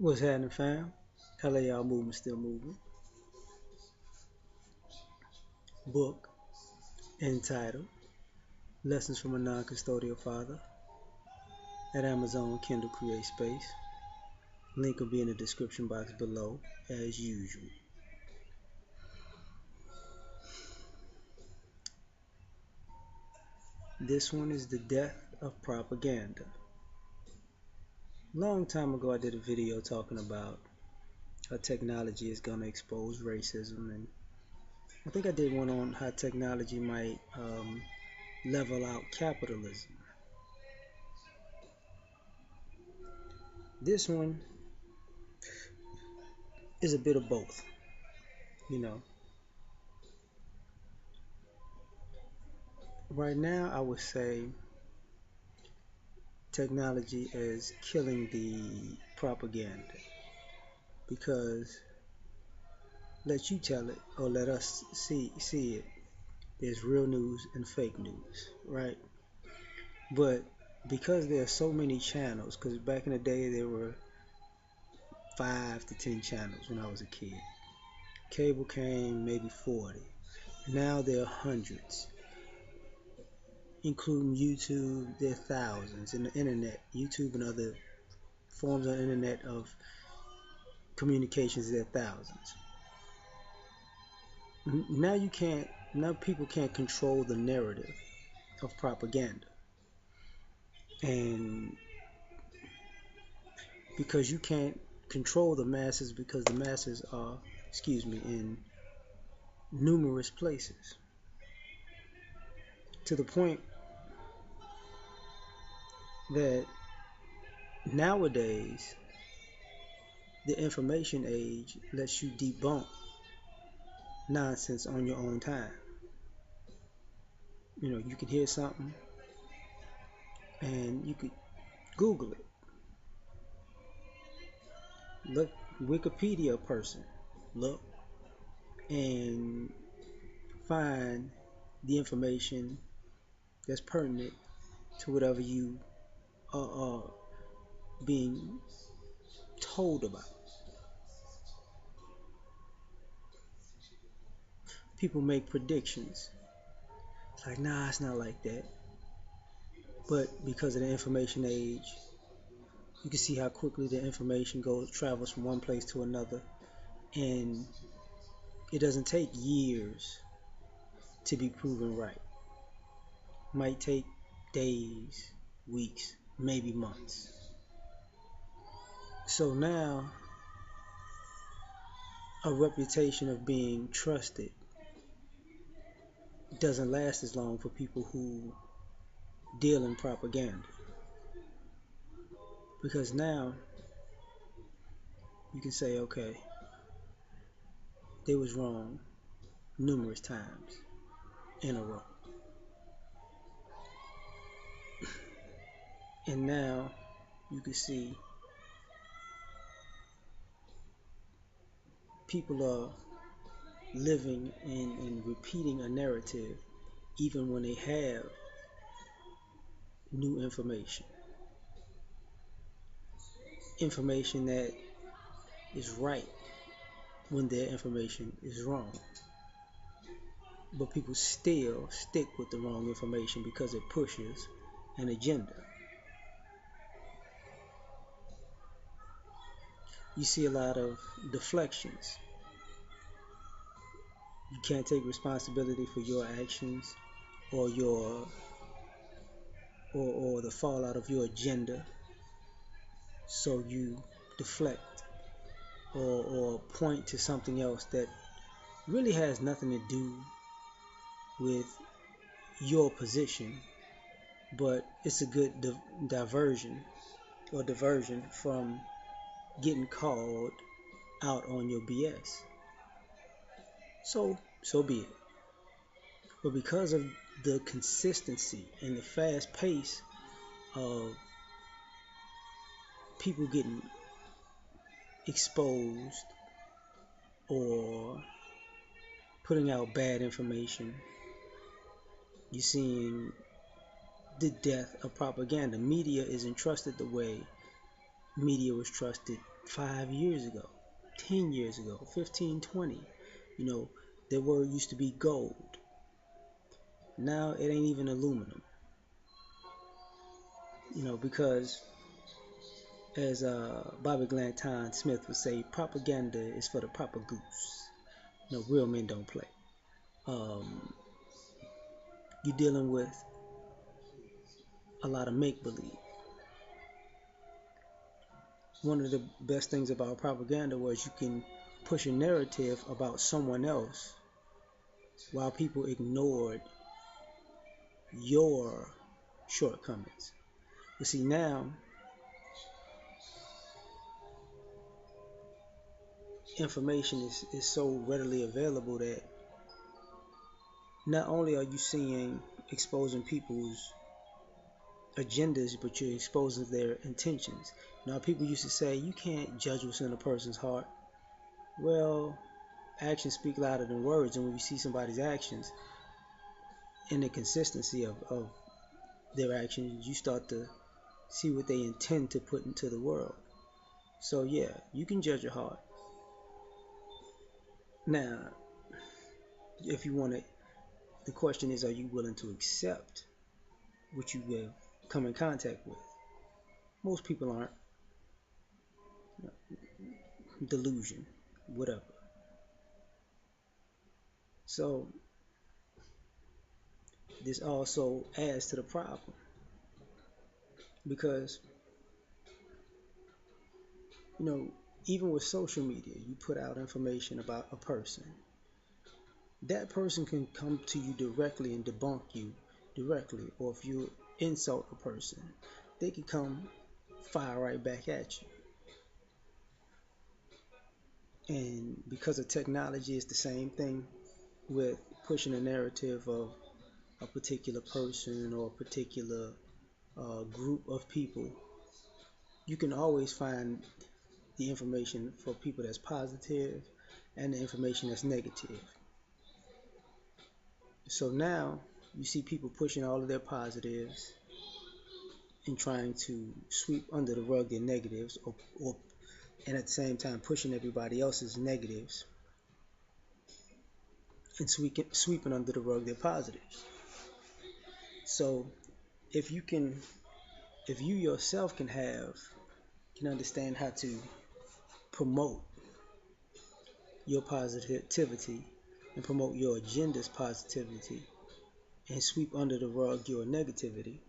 What's happening, fam? L.A.R movement still moving. Book entitled Lessons from a Non-Custodial Father at Amazon Kindle Create Space. Link will be in the description box below as usual. This one is the death of propaganda. Long time ago I did a video talking about how technology is going to expose racism, and I think I did one on how technology might level out capitalism. This one is a bit of both, you know. Right now, I would say technology is killing the propaganda because let you tell it or let us see it. There's real news and fake news, right? But because there are so many channels, because back in the day there were 5 to 10 channels when I was a kid. Cable came maybe 40. Now there are hundreds, including YouTube. There are thousands, and the internet, YouTube and other forms of internet of communications, there are thousands. Now you can't, now people can't control the narrative of propaganda. And because you can't control the masses, because the masses are, in numerous places, to the point that nowadays the information age lets you debunk nonsense on your own time. You could hear something and you could Google it. Look, Wikipedia person, look and find the information that's pertinent to whatever you are being told about. People make predictions. It's like, nah, it's not like that. But because of the information age, you can see how quickly the information travels from one place to another, and it doesn't take years to be proven right. It might take days, weeks, maybe months. So now a reputation of being trusted doesn't last as long for people who deal in propaganda, because now you can say, okay, they was wrong numerous times in a row, and now you can see people are living and repeating a narrative even when they have new information that is right when their information is wrong. But people still stick with the wrong information because it pushes an agenda. You see a lot of deflections. You can't take responsibility for your actions or your or the fallout of your agenda, so you deflect or point to something else that really has nothing to do with your position, but it's a good diversion from getting called out on your BS. So be it. But because of the consistency and the fast pace of people getting exposed or putting out bad information, you're seeing the death of propaganda. Media is entrusted the way media was trusted 5 years ago, 10 years ago, 15, 20. You know, their word used to be gold. Now it ain't even aluminum. Because as Bobby Glanton Smith would say, propaganda is for the proper goose. Real men don't play. Um, you're dealing with a lot of make believe. One of the best things about propaganda was you can push a narrative about someone else while people ignored your shortcomings. But see, now information is so readily available that not only are you seeing exposing people's agendas, but you're exposing their intentions. Now, people used to say you can't judge what's in a person's heart. Well, actions speak louder than words, and when you see somebody's actions and the consistency of their actions, you start to see what they intend to put into the world. So yeah, you can judge your heart. Now, if you want to, the question is, are you willing to accept what you have come in contact with? Most people aren't. Delusion, whatever. So this also adds to the problem because even with social media, you put out information about a person. That person can come to you directly and debunk you directly, or if you insult a person, they can come fire right back at you. And because of technology, it's the same thing with pushing a narrative of a particular person or a particular group of people. You can always find the information for people that's positive and the information that's negative. So now you see people pushing all of their positives and trying to sweep under the rug their negatives, and at the same time pushing everybody else's negatives and sweeping under the rug their positives. So if you yourself can understand how to promote your positivity and promote your agenda's positivity and sweep under the rug your negativity,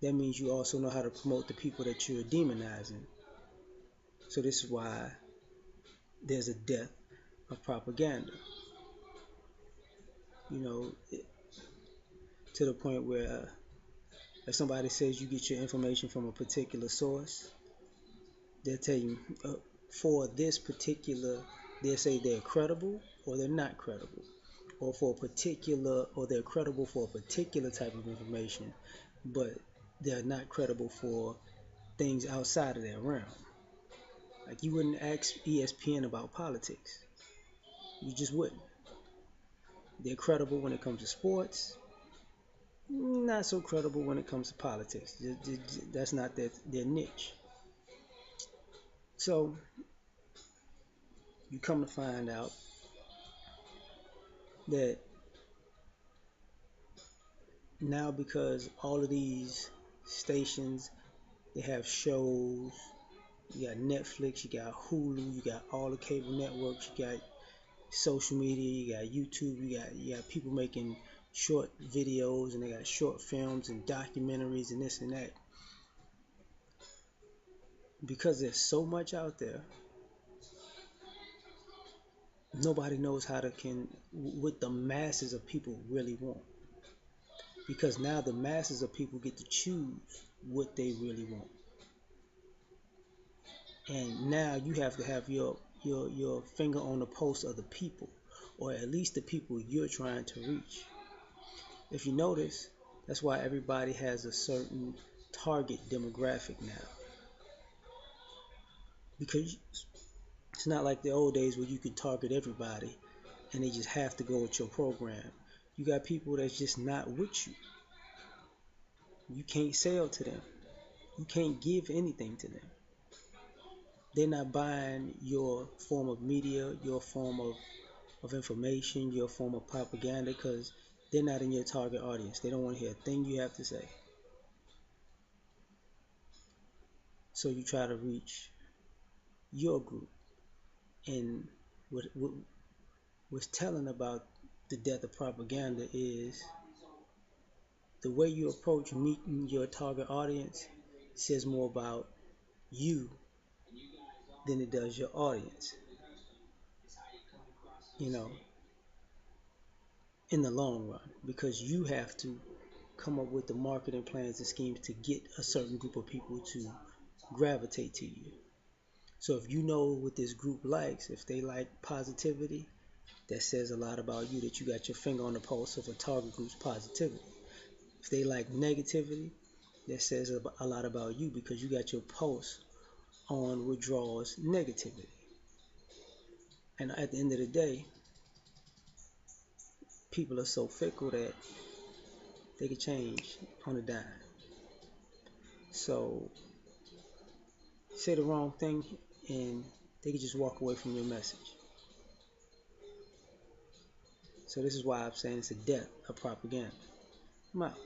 that means you also know how to promote the people that you're demonizing. So this is why there's a death of propaganda. To the point where if somebody says you get your information from a particular source, they'll tell you for this particular, they'll say they're credible or they're not credible, or they're credible for a particular type of information, but they're not credible for things outside of their realm. Like you wouldn't ask ESPN about politics. You just wouldn't. They're credible when it comes to sports, not so credible when it comes to politics. That's not their niche. So you come to find out that now, because all of these stations, they have shows. You got Netflix, you got Hulu, you got all the cable networks, you got social media, you got YouTube, you got people making short videos, and they got short films and documentaries and this and that. Because there's so much out there, nobody knows what the masses of people really want. Because now the masses of people get to choose what they really want. And now you have to have your finger on the pulse of the people, or at least the people you're trying to reach. If you notice, that's why everybody has a certain target demographic now. Because it's not like the old days where you could target everybody and they just have to go with your program. You got people that's just not with you. You can't sell to them. You can't give anything to them. They're not buying your form of media, your form of information, your form of propaganda, because they're not in your target audience. They don't want to hear a thing you have to say. So you try to reach your group. And what's telling about the death of propaganda is the way you approach meeting your target audience says more about you than it does your audience, you know, in the long run, because you have to come up with the marketing plans and schemes to get a certain group of people to gravitate to you. So if you know what this group likes, if they like positivity, that says a lot about you, that you got your finger on the pulse of a target group's positivity. If they like negativity, that says a lot about you, because you got your pulse on what draws negativity. And at the end of the day, people are so fickle that they can change on a dime. So say the wrong thing and they can just walk away from your message. So this is why I'm saying it's a death of propaganda. I'm out.